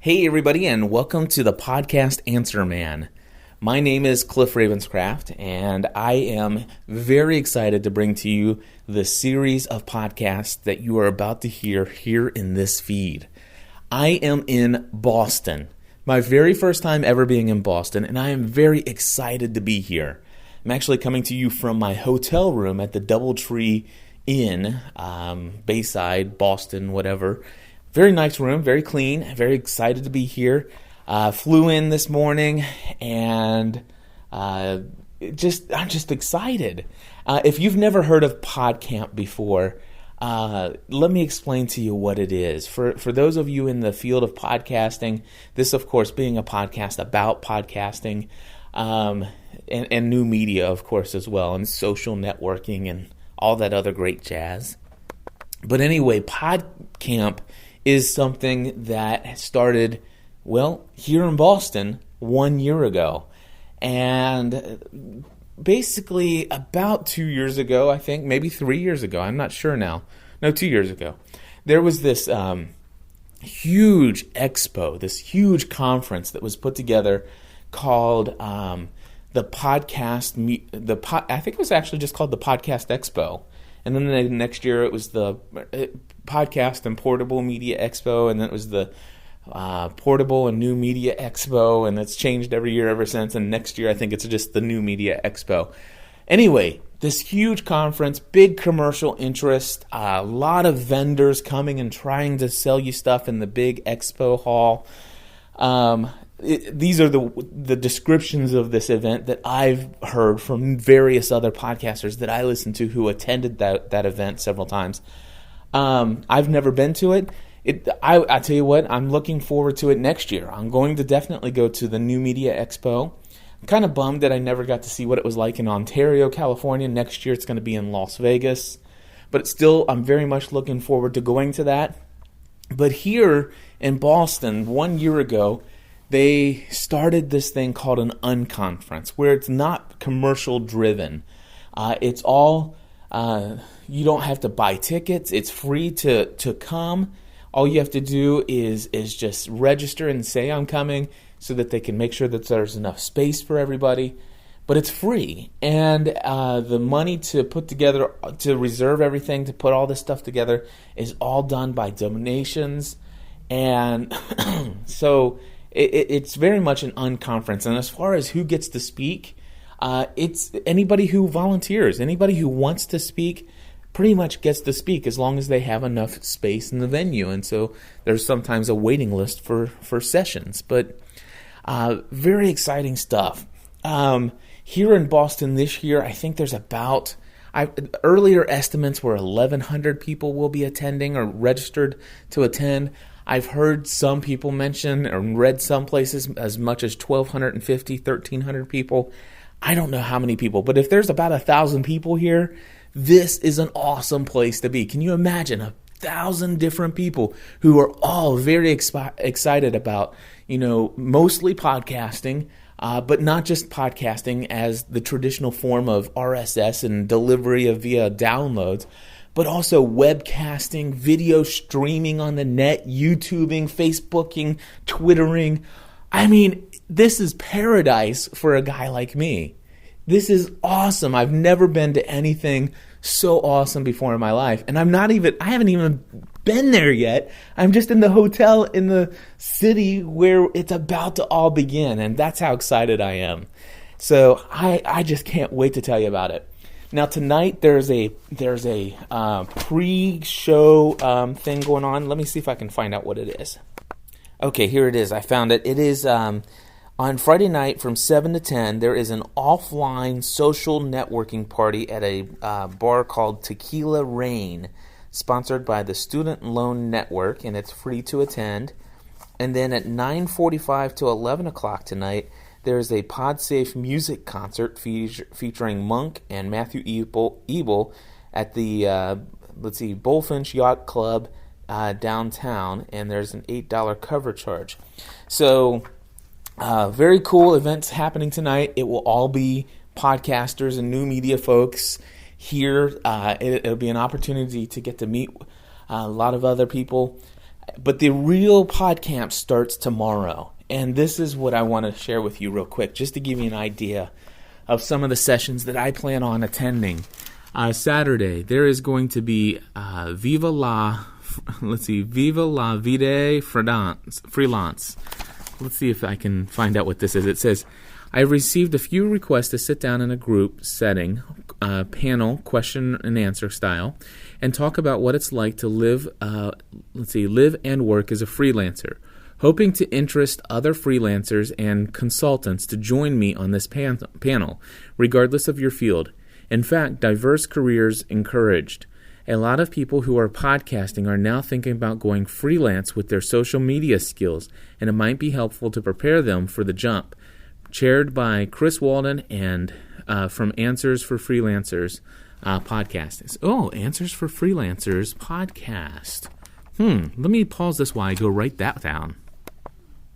Hey everybody, and welcome to the Podcast Answer Man. My name is Cliff Ravenscraft, and I am very excited to bring to you the series of podcasts that you are about to hear here in this feed. I am in Boston, my very first time ever being in Boston, and I am very excited to be here. I'm actually coming to you from my hotel room at the DoubleTree Inn, Bayside, Boston, whatever. Very nice room, very clean, very excited to be here. Flew in this morning, and I'm just excited. If you've never heard of Podcamp before, let me explain to you what it is. For those of you in the field of podcasting, this, of course, being a podcast about podcasting, and new media, of course, as well, and social networking and all that other great jazz. But anyway, Podcamp is something that started, here in Boston 1 year ago. And basically about 2 years ago, I think, maybe 3 years ago, I'm not sure now. No, 2 years ago. There was this huge expo, this huge conference that was put together called the podcast, I think it was actually just called the Podcast Expo. And then the next year it was the Podcast and Portable Media Expo, and then it was the Portable and New Media Expo, and it's changed every year ever since. And next year I think it's just the New Media Expo. Anyway, this huge conference, big commercial interest, a lot of vendors coming and trying to sell you stuff in the big expo hall. These are the descriptions of this event that I've heard from various other podcasters that I listen to who attended that event several times. I've never been to it. I tell you what, I'm looking forward to it next year. I'm going to definitely go to the New Media Expo. I'm kind of bummed that I never got to see what it was like in Ontario, California. Next year it's going to be in Las Vegas. But still, I'm very much looking forward to going to that. But here in Boston, 1 year ago, they started this thing called an unconference, where it's not commercial driven. It's all, you don't have to buy tickets. It's free to come. All you have to do is just register and say I'm coming so that they can make sure that there's enough space for everybody. But it's free. And the money to put together, to reserve everything, to put all this stuff together is all done by donations. And so it's very much an unconference. And as far as who gets to speak, it's anybody who volunteers, anybody who wants to speak pretty much gets to speak as long as they have enough space in the venue. And so there's sometimes a waiting list for sessions. But very exciting stuff. Here in Boston this year, I think there's about, earlier estimates were 1,100 people will be attending or registered to attend. I've heard some people mention or read some places as much as 1,250, 1,300 people. I don't know how many people, but if there's about 1,000 people here, this is an awesome place to be. Can you imagine 1,000 different people who are all very excited about, mostly podcasting, but not just podcasting as the traditional form of RSS and delivery of via downloads, but also webcasting, video streaming on the net, YouTubing, Facebooking, Twittering. I mean, this is paradise for a guy like me. This is awesome. I've never been to anything so awesome before in my life. And I haven't even been there yet. I'm just in the hotel in the city where it's about to all begin. And that's how excited I am. So I just can't wait to tell you about it. Now tonight there's a pre-show thing going on. Let me see if I can find out what it is. Okay, here it is. I found it. It is on Friday night from 7 to 10. There is an offline social networking party at a bar called Tequila Rain, sponsored by the Student Loan Network, and it's free to attend. And then at 9:45 to 11 o'clock tonight, there's a PodSafe music concert featuring Monk and Matthew Ebel at the, Bullfinch Yacht Club downtown, and there's an $8 cover charge. So, very cool events happening tonight. It will all be podcasters and new media folks here. It'll be an opportunity to get to meet a lot of other people. But the real Podcamp starts tomorrow. And this is what I want to share with you real quick, just to give you an idea of some of the sessions that I plan on attending. Saturday, there is going to be Viva la Vida Freelance. Let's see if I can find out what this is. It says, I have received a few requests to sit down in a group setting, panel, question and answer style, and talk about what it's like to live and work as a freelancer. Hoping to interest other freelancers and consultants to join me on this panel, regardless of your field. In fact, diverse careers encouraged. A lot of people who are podcasting are now thinking about going freelance with their social media skills, and it might be helpful to prepare them for the jump. Chaired by Chris Walden and from Answers for Freelancers podcast. Oh, Answers for Freelancers podcast. Let me pause this while I go write that down.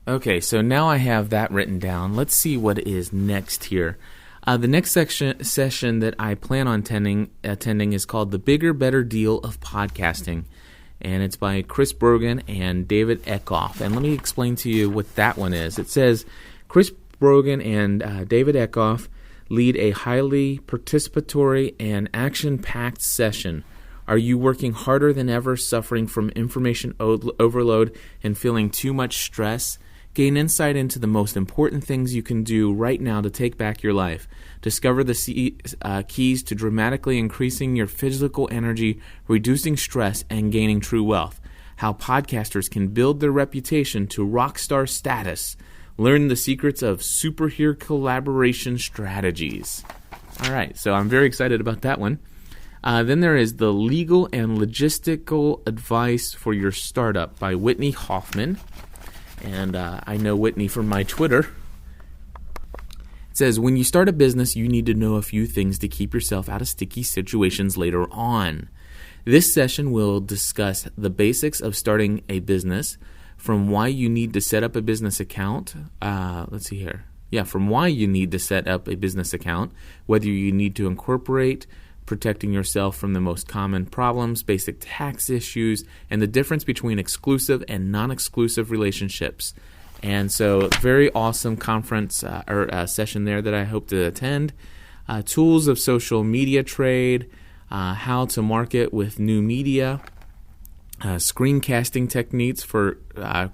Okay, so now I have that written down. Let's see what is next here. The next session that I plan on attending is called The Bigger, Better Deal of Podcasting. And it's by Chris Brogan and David Eckhoff. And let me explain to you what that one is. It says, Chris Brogan and David Eckhoff lead a highly participatory and action-packed session. Are you working harder than ever, suffering from information overload and feeling too much stress? Gain insight into the most important things you can do right now to take back your life. Discover the keys to dramatically increasing your physical energy, reducing stress, and gaining true wealth. How podcasters can build their reputation to rock star status. Learn the secrets of superhero collaboration strategies. All right, so I'm very excited about that one. Then there is the Legal and Logistical Advice for Your Startup by Whitney Hoffman. And I know Whitney from my Twitter. It says, when you start a business, you need to know a few things to keep yourself out of sticky situations later on. This session will discuss the basics of starting a business, from why you need to set up a business account. From why you need to set up a business account, whether you need to incorporate, protecting yourself from the most common problems, basic tax issues, and the difference between exclusive and non-exclusive relationships. And so, very awesome conference or session there that I hope to attend. Tools of social media trade, how to market with new media, screencasting techniques for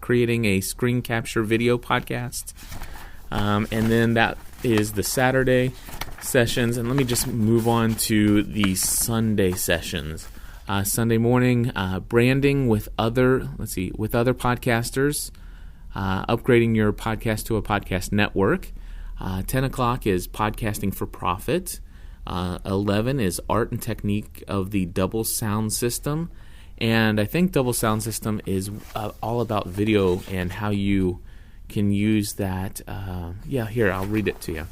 creating a screen capture video podcast. And then that is the Saturday sessions. And let me just move on to the Sunday sessions. Sunday morning, branding with other podcasters, upgrading your podcast to a podcast network. 10 o'clock is podcasting for profit. 11 is art and technique of the double sound system. And I think double sound system is all about video and how you can use that. Here, I'll read it to you.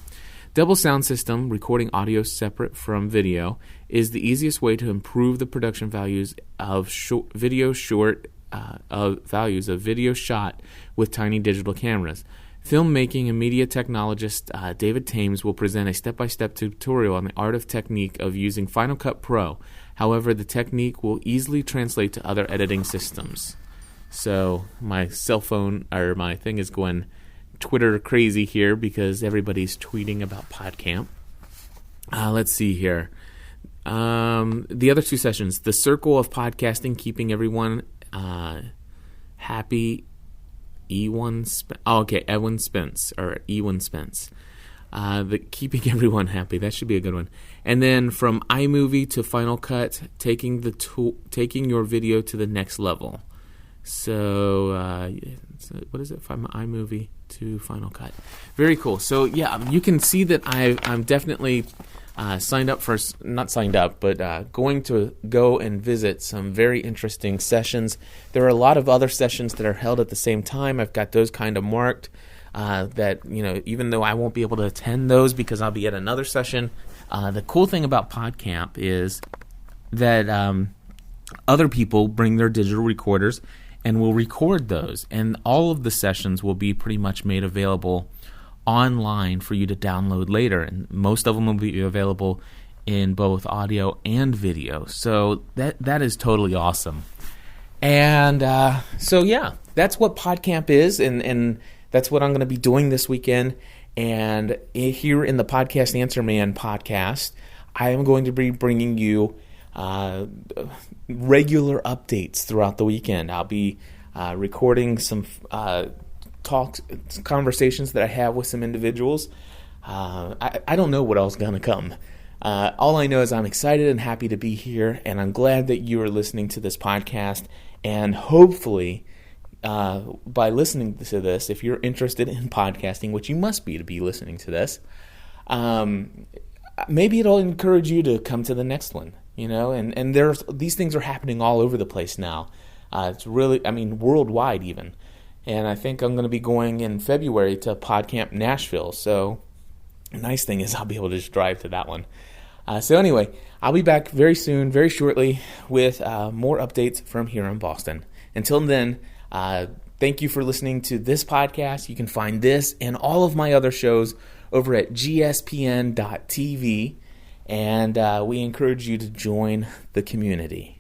Double sound system, recording audio separate from video, is the easiest way to improve the production values of video shot with tiny digital cameras. Filmmaking and media technologist David Thames will present a step-by-step tutorial on the art of technique of using Final Cut Pro. However, the technique will easily translate to other editing systems. So my cell phone or my thing is going Twitter crazy here because everybody's tweeting about Podcamp. Let's see here. The other two sessions, the Circle of Podcasting, keeping everyone happy. Ewan Spence. The keeping everyone happy. That should be a good one. And then from iMovie to Final Cut, taking your video to the next level. So what is it from iMovie to Final Cut? Very cool. So yeah, you can see that I'm definitely going to go and visit some very interesting sessions. There are a lot of other sessions that are held at the same time. I've got those kind of marked. That, even though I won't be able to attend those because I'll be at another session, the cool thing about Podcamp is that other people bring their digital recorders and will record those. And all of the sessions will be pretty much made available online for you to download later. And most of them will be available in both audio and video. So that is totally awesome. And so, yeah, that's what Podcamp is, and that's what I'm going to be doing this weekend. And here in the Podcast Answer Man podcast, I am going to be bringing you regular updates throughout the weekend. I'll be recording some conversations that I have with some individuals. I don't know what else is going to come. All I know is I'm excited and happy to be here, and I'm glad that you are listening to this podcast. And hopefully, by listening to this, if you're interested in podcasting, which you must be to be listening to this, maybe it'll encourage you to come to the next one. And these things are happening all over the place now. It's really, worldwide even. And I think I'm going to be going in February to Podcamp Nashville. So the nice thing is I'll be able to just drive to that one. So anyway, I'll be back very soon, very shortly, with more updates from here in Boston. Until then, thank you for listening to this podcast. You can find this and all of my other shows over at gspn.tv. And we encourage you to join the community.